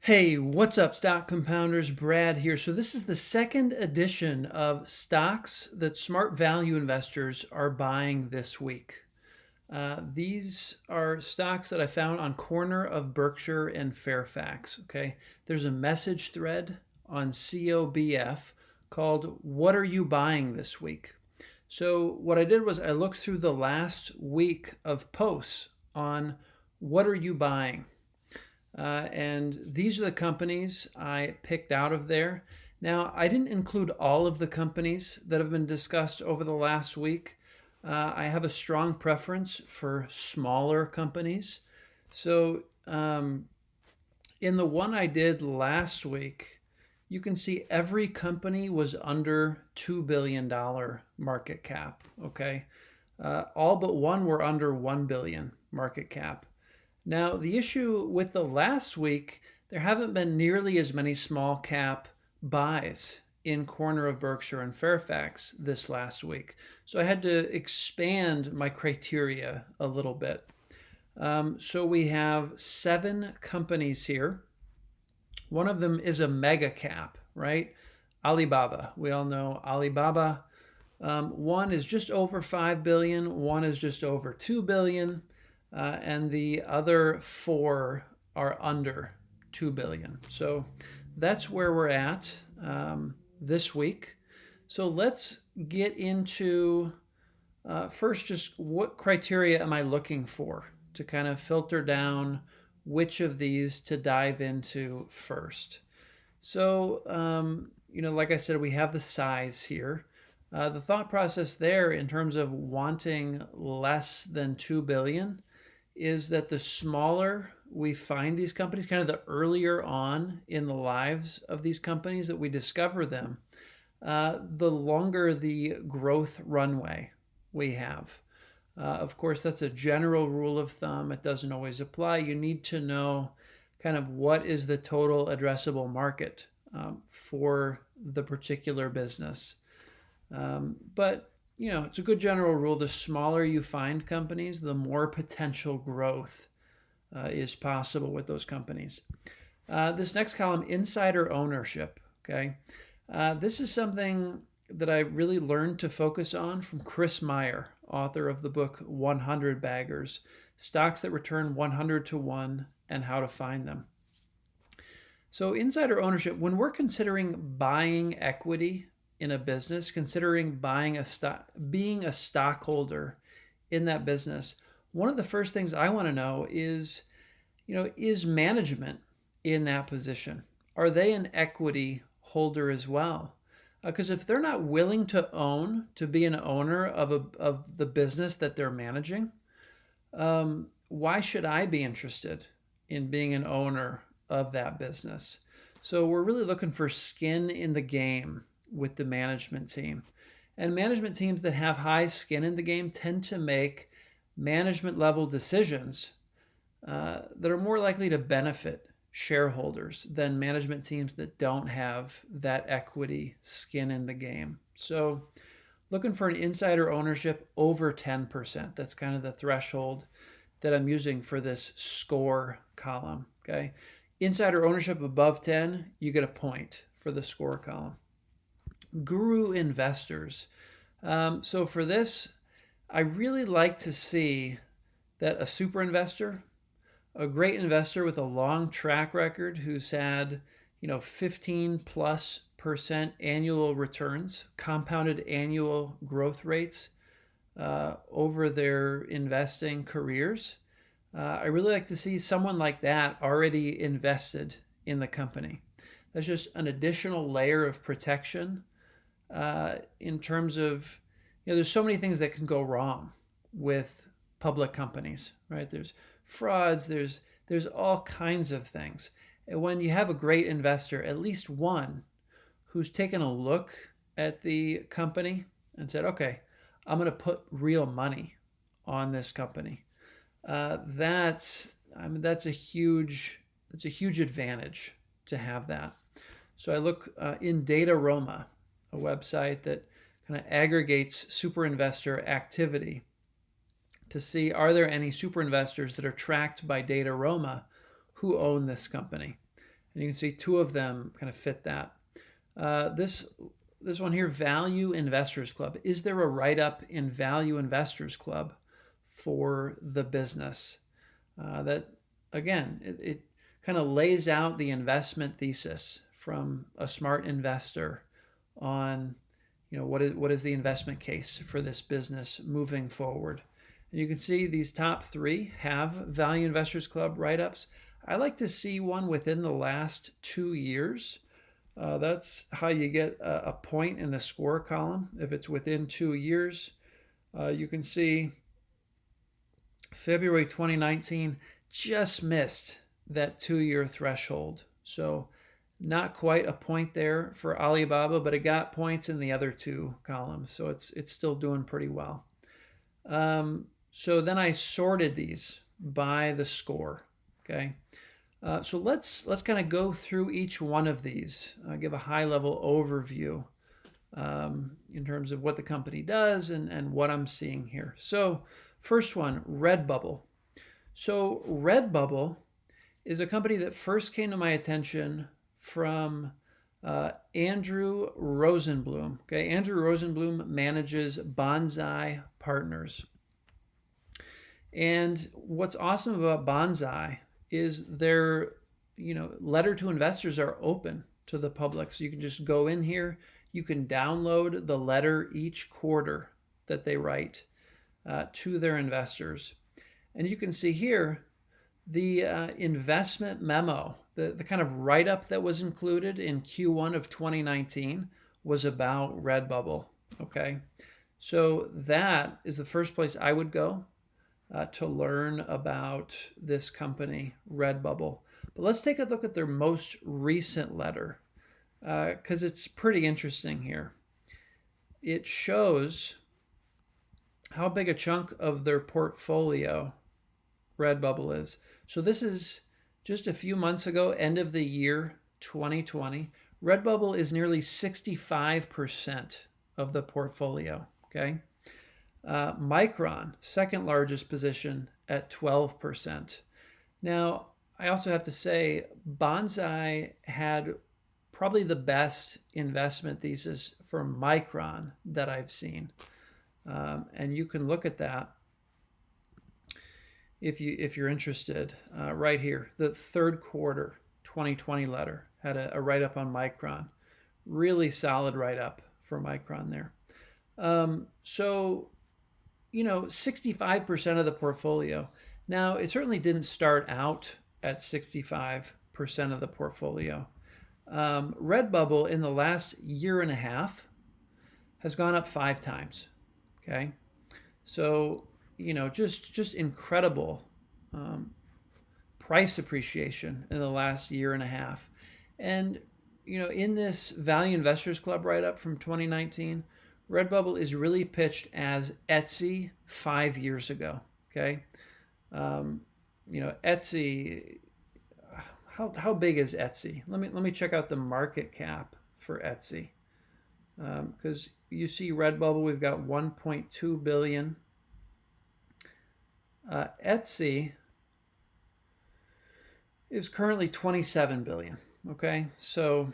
Hey, what's up, stock compounders? Brad here. So, this is the second edition of stocks that smart value investors are buying this week. These are stocks that I found on corner of Berkshire and Fairfax. Okay, there's a message thread on COBF called "What Are You Buying This Week?" So, what I did was I looked through the last week of posts on what are you buying. And these are the companies I picked out of there. Now, I didn't include all of the companies that have been discussed over the last week. I have a strong preference for smaller companies. So, in the one I did last week, you can see every company was under $2 billion market cap. Okay. All but one were under 1 billion market cap. Now, the issue with the last week, there haven't been nearly as many small cap buys in corner of Berkshire and Fairfax this last week. So I had to expand my criteria a little bit. So we have 7 companies here. One of them is a mega cap, right? Alibaba. We all know Alibaba. One is just over 5 billion, one is just over 2 billion. And the other 4 are under 2 billion. So that's where we're at this week. So let's get into first just what criteria am I looking for to kind of filter down which of these to dive into first. So, like I said, we have the size here. The thought process there in terms of wanting less than 2 billion is that the smaller we find these companies, kind of the earlier on in the lives of these companies that we discover them, the longer the growth runway we have. Of course, that's a general rule of thumb. It doesn't always apply. You need to know kind of what is the total addressable market for the particular business. But it's a good general rule. The smaller you find companies, the more potential growth is possible with those companies. This next column, insider ownership. Okay, this is something that I really learned to focus on from Chris Meyer, author of the book 100 Baggers, Stocks That Return 100 to 1 and How to Find Them. So insider ownership, when we're considering buying equity in a business, considering buying a stock, being a stockholder in that business, one of the first things I want to know is, is management in that position? Are they an equity holder as well? Because if they're not willing to be an owner of the business that they're managing, why should I be interested in being an owner of that business? So we're really looking for skin in the game with the management team. And management teams that have high skin in the game tend to make management level decisions that are more likely to benefit shareholders than management teams that don't have that equity skin in the game. So looking for an insider ownership over 10%. That's kind of the threshold that I'm using for this score column. Okay. Insider ownership above 10, you get a point for the score column. Guru investors. So for this, I really like to see that a super investor, a great investor with a long track record who's had 15+% annual returns, compounded annual growth rates over their investing careers. I really like to see someone like that already invested in the company. That's just an additional layer of protection in terms of, there's so many things that can go wrong with public companies, right? There's frauds, there's all kinds of things. And when you have a great investor, at least one who's taken a look at the company and said, okay, I'm going to put real money on this company. That's a huge advantage to have that. So I look in Dataroma, a website that kind of aggregates super investor activity, to see, are there any super investors that are tracked by Dataroma who own this company? And you can see two of them kind of fit that. This one here, Value Investors Club. Is there a write-up in Value Investors Club for the business? That, again, it kind of lays out the investment thesis from a smart investor on, what is the investment case for this business moving forward. And you can see these top three have Value Investors Club write-ups. I like to see one within the last 2 years. That's how you get a point in the score column. If it's within 2 years, you can see February 2019 just missed that 2-year threshold. So not quite a point there for Alibaba, but it got points in the other two columns. So it's still doing pretty well. So then I sorted these by the score. Okay. So let's kind of go through each one of these. Give a high-level overview in terms of what the company does and what I'm seeing here. So first one, Redbubble. So Redbubble is a company that first came to my attention from Andrew Rosenblum. Okay, Andrew Rosenblum manages Bonsai Partners. And what's awesome about Bonsai is their, letter to investors are open to the public. So you can just go in here, you can download the letter each quarter that they write to their investors. And you can see here the investment memo, the kind of write-up that was included in Q1 of 2019 was about Redbubble. Okay, so that is the first place I would go to learn about this company, Redbubble. But let's take a look at their most recent letter because it's pretty interesting here. It shows how big a chunk of their portfolio Redbubble is. So this is just a few months ago, end of the year 2020. Redbubble is nearly 65% of the portfolio, okay? Micron, second largest position at 12%. Now, I also have to say, Bonsai had probably the best investment thesis for Micron that I've seen. And you can look at that if you're interested right here. The third quarter 2020 letter had a write-up on Micron. Really solid write-up for Micron there. So 65% of the portfolio. Now, it certainly didn't start out at 65% of the portfolio. Redbubble in the last year and a half has gone up 5 times. Okay, so just incredible price appreciation in the last year and a half. And in this Value Investors Club write-up from 2019, Redbubble is really pitched as Etsy 5 years ago. Okay, Etsy. How big is Etsy? Let me check out the market cap for Etsy, because you see Redbubble, we've got 1.2 billion. Etsy is currently 27 billion. Okay, so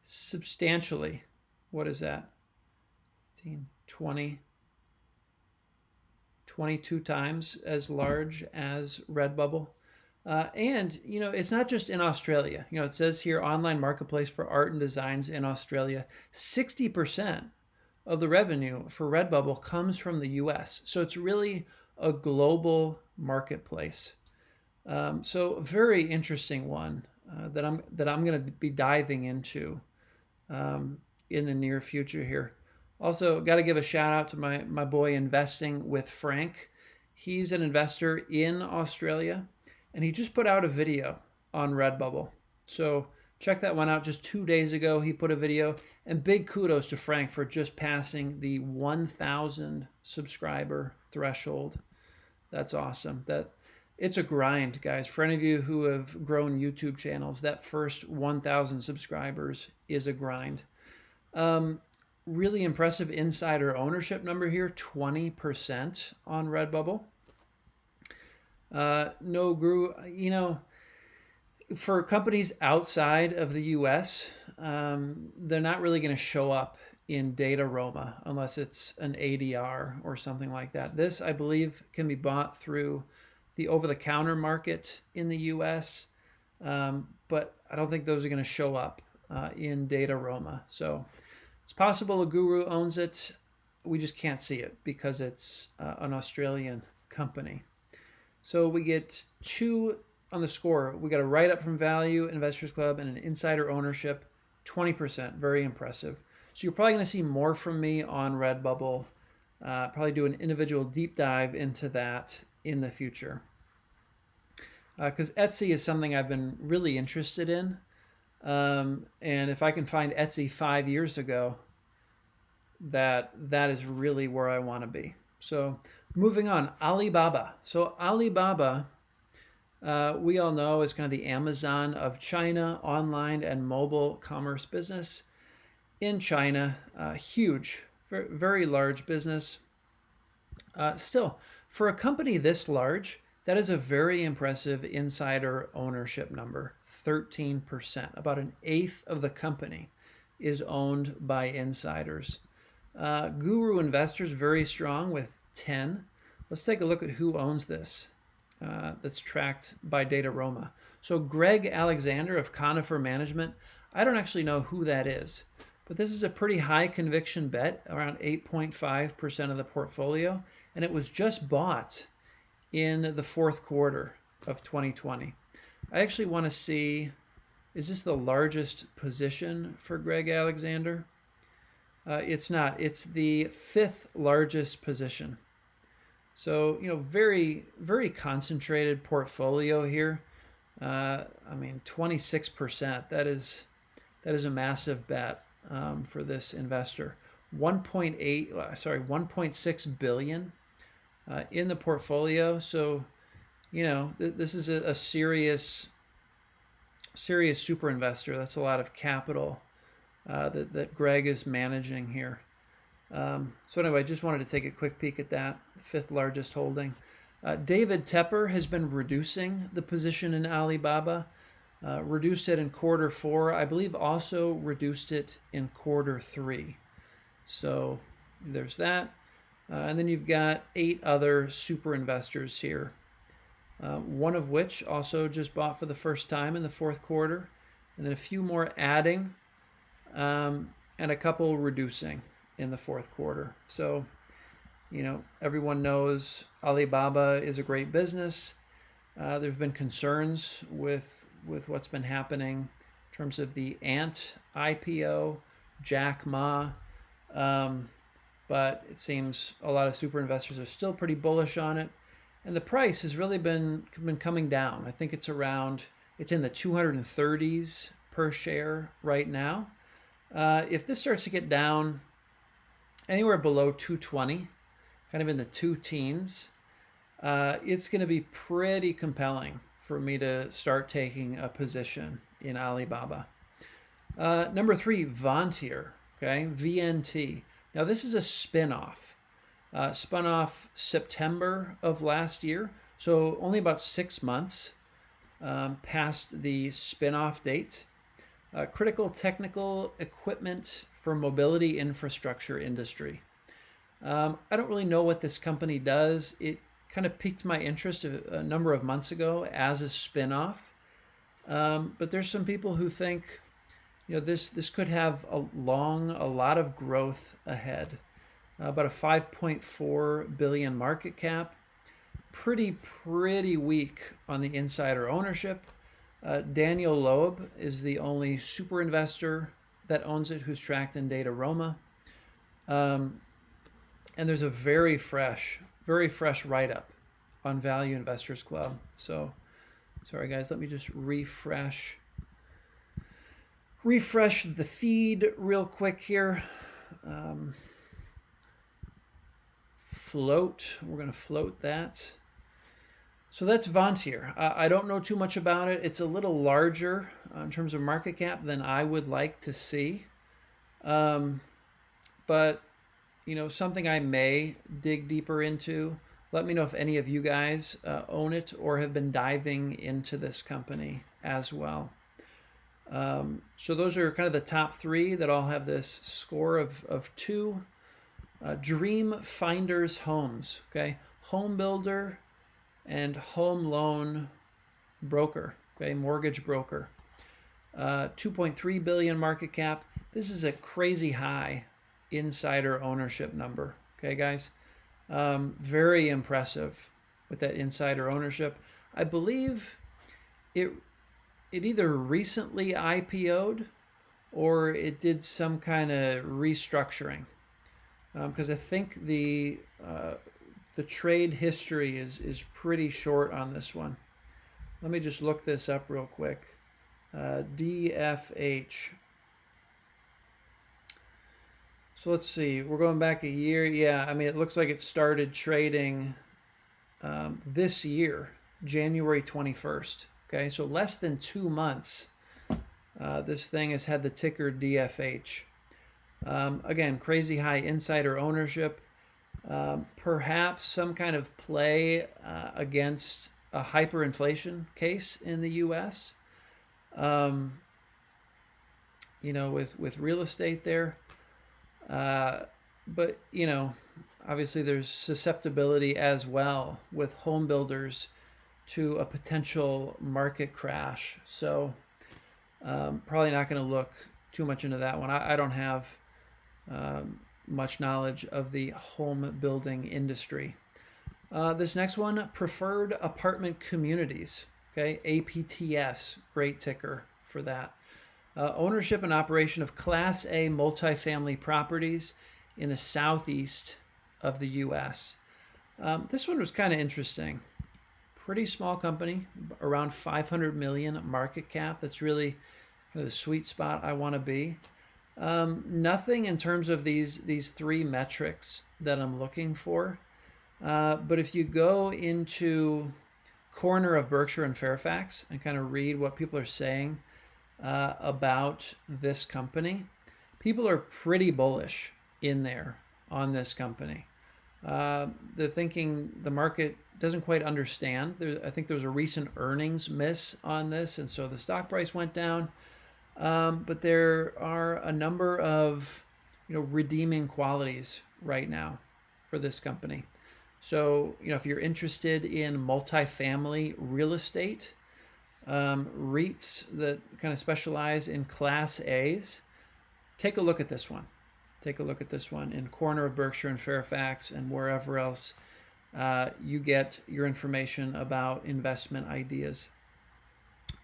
substantially. What is that? 15, 20, 22 times as large as Redbubble. And it's not just in Australia. It says here, online marketplace for art and designs in Australia. 60% of the revenue for Redbubble comes from the US. So it's really a global marketplace. So a very interesting one that I'm going to be diving into in the near future here. Also, got to give a shout out to my boy Investing with Frank. He's an investor in Australia, and he just put out a video on Redbubble. So check that one out. Just 2 days ago, he put a video. And big kudos to Frank for just passing the 1,000 subscriber threshold. That's awesome. It's a grind, guys. For any of you who have grown YouTube channels, that first 1,000 subscribers is a grind. Really impressive insider ownership number here, 20% on Redbubble. No grew, For companies outside of the US, they're not really going to show up in data Roma unless it's an ADR or something like that. This, I believe, can be bought through the over-the-counter market in the US, but I don't think those are going to show up in data Roma. So it's possible a guru owns it. We just can't see it because it's an Australian company. So we get 2 on the score. We got a write-up from Value Investors Club and an insider ownership, 20%. Very impressive. So you're probably going to see more from me on Redbubble. Probably do an individual deep dive into that in the future. Because Etsy is something I've been really interested in. And if I can find Etsy 5 years ago, that is really where I want to be. So moving on, Alibaba. So Alibaba, we all know, is kind of the Amazon of China, online and mobile commerce business in China. Huge, very, very large business. Still, for a company this large, that is a very impressive insider ownership number, 13%. About an eighth of the company is owned by insiders. Guru Investors, very strong with 10. Let's take a look at who owns this. That's tracked by Data Roma. So Greg Alexander of Conifer Management, I don't actually know who that is, but this is a pretty high conviction bet, around 8.5% of the portfolio, and it was just bought in the fourth quarter of 2020. I actually want to see, is this the largest position for Greg Alexander? It's not. It's the 5th largest position. So, very, very concentrated portfolio here. 26%. That is a massive bet for this investor. 1.6 billion in the portfolio. So, this is a serious super investor. That's a lot of capital that Greg is managing here. So anyway, I just wanted to take a quick peek at that, 5th largest holding. David Tepper has been reducing the position in Alibaba, reduced it in quarter 4, I believe also reduced it in quarter 3. So there's that. And then you've got 8 other super investors here, one of which also just bought for the first time in the fourth quarter, and then a few more adding, and a couple reducing in the fourth quarter. So, everyone knows Alibaba is a great business. There's been concerns with what's been happening in terms of the Ant IPO, Jack Ma, but it seems a lot of super investors are still pretty bullish on it, and the price has really been coming down. I think it's in the 230s per share right now. If this starts to get down anywhere below 220, kind of in the 2 teens, it's going to be pretty compelling for me to start taking a position in Alibaba. Number 3, Vontier, okay, VNT. Now this is a spin-off. Spun off September of last year, so only about 6 months past the spin-off date. Critical technical equipment for mobility infrastructure industry. I don't really know what this company does. It kind of piqued my interest a number of months ago as a spin-off. But there's some people who think, this could have a lot of growth ahead. About a 5.4 billion market cap. Pretty weak on the insider ownership. Daniel Loeb is the only super investor that owns it who's tracked in Data Roma. And there's a very fresh write-up on Value Investors Club. So, sorry guys, let me just refresh the feed real quick here. We're going to float that. So that's Vontier. I don't know too much about it. It's a little larger in terms of market cap than I would like to see. But, something I may dig deeper into. Let me know if any of you guys own it or have been diving into this company as well. So those are kind of the top three that all have this score of 2. Dream Finders Homes, okay? Home builder and home loan broker, okay? Mortgage broker. 2.3 billion market cap. This is a crazy high insider ownership number, okay, guys? Very impressive with that insider ownership. I believe it either recently IPO'd or it did some kind of restructuring, because I think the trade history is pretty short on this one. Let me just look this up real quick. DFH. So let's see. We're going back a year. Yeah, I mean, it looks like it started trading this year, January 21st. Okay, so less than 2 months. This thing has had the ticker DFH. Again, crazy high insider ownership. Perhaps some kind of play against a hyperinflation case in the U.S. You know, with real estate there. But, you know, obviously there's susceptibility as well with home builders to a potential market crash. So probably not going to look too much into that one. I don't have much knowledge of the home building industry. This next one, Preferred Apartment Communities, okay, APTS, great ticker for that. Ownership and operation of Class A multifamily properties in the southeast of the U.S. This one was kind of interesting. Pretty small company, around 500 million market cap. That's really the sweet spot I want to be. Nothing in terms of these 3 metrics that I'm looking for. But if you go into corner of Berkshire and Fairfax and kind of read what people are saying about this company, people are pretty bullish in there on this company. They're thinking the market doesn't quite understand. I think there was a recent earnings miss on this, and so the stock price went down. But there are a number of redeeming qualities right now for this company. So if you're interested in multifamily real estate, REITs that kind of specialize in Class A's, take a look at this one. Take a look at this one in corner of Berkshire and Fairfax and wherever else you get your information about investment ideas.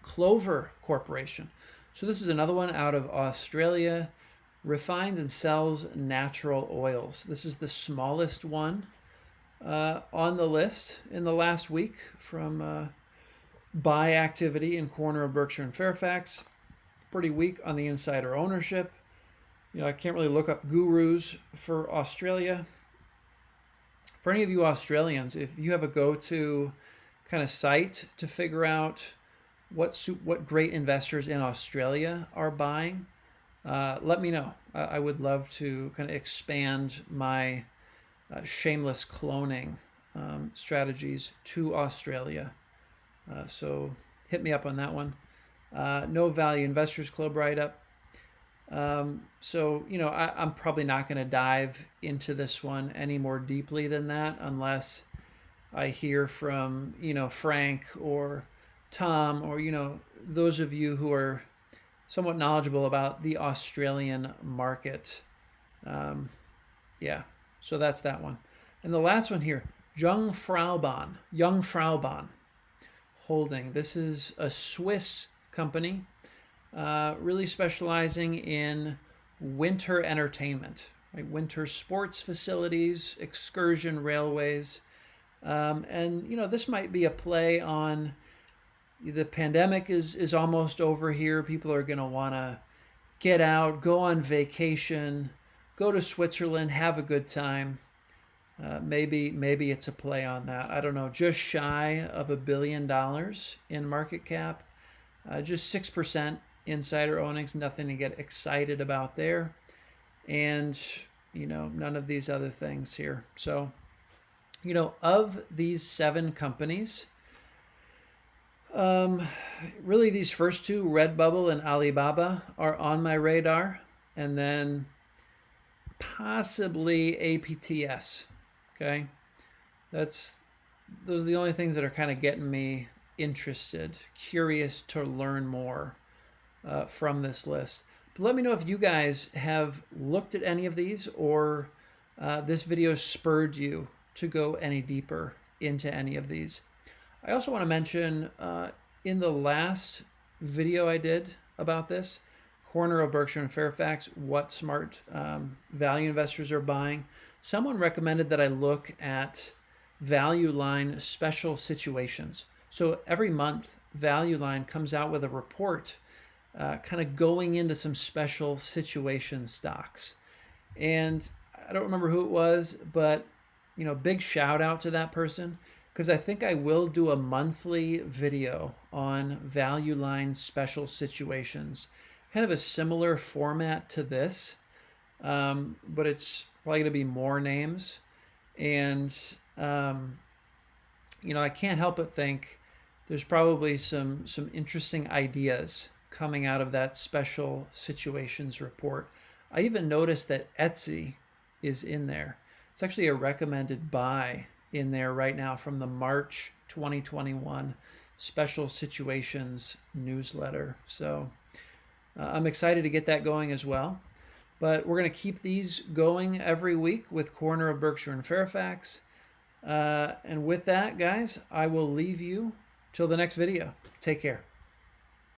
Clover Corporation. So this is another one out of Australia. Refines and sells natural oils. This is the smallest one on the list in the last week from buy activity in corner of Berkshire and Fairfax. Pretty weak on the insider ownership. I can't really look up gurus for Australia. For any of you Australians, if you have a go-to kind of site to figure out what great investors in Australia are buying, let me know. I would love to kind of expand my shameless cloning strategies to Australia. So hit me up on that one. No Value Investors Club write-up. So, I'm probably not going to dive into this one any more deeply than that unless I hear from, Frank or Tom or, those of you who are somewhat knowledgeable about the Australian market. Yeah, so that's that one. And the last one here, Jungfraubahn Holding. This is a Swiss company. Really specializing in winter entertainment, right? Winter sports facilities, excursion railways. And, this might be a play on the pandemic is almost over here. People are going to want to get out, go on vacation, go to Switzerland, have a good time. Maybe it's a play on that. I don't know. Just shy of $1 billion in market cap. Just 6% insider ownings, nothing to get excited about there. And, none of these other things here. So, Of these 7 companies, really these first 2, Redbubble and Alibaba, are on my radar, and then possibly APTS. Okay, those are the only things that are kind of getting me interested, curious to learn more from this list. But let me know if you guys have looked at any of these, or this video spurred you to go any deeper into any of these. I also want to mention in the last video I did about this, corner of Berkshire and Fairfax, what smart value investors are buying, someone recommended that I look at Value Line special situations. So every month, Value Line comes out with a report kind of going into some special situation stocks. And I don't remember who it was, but big shout out to that person, because I think I will do a monthly video on Value Line special situations, kind of a similar format to this, but it's probably going to be more names. And I can't help but think there's probably some interesting ideas coming out of that special situations report. I even noticed that Etsy is in there. It's actually a recommended buy in there right now from the March 2021 special situations newsletter. So I'm excited to get that going as well. But we're going to keep these going every week with corner of Berkshire and Fairfax. And with that, guys, I will leave you till the next video. Take care.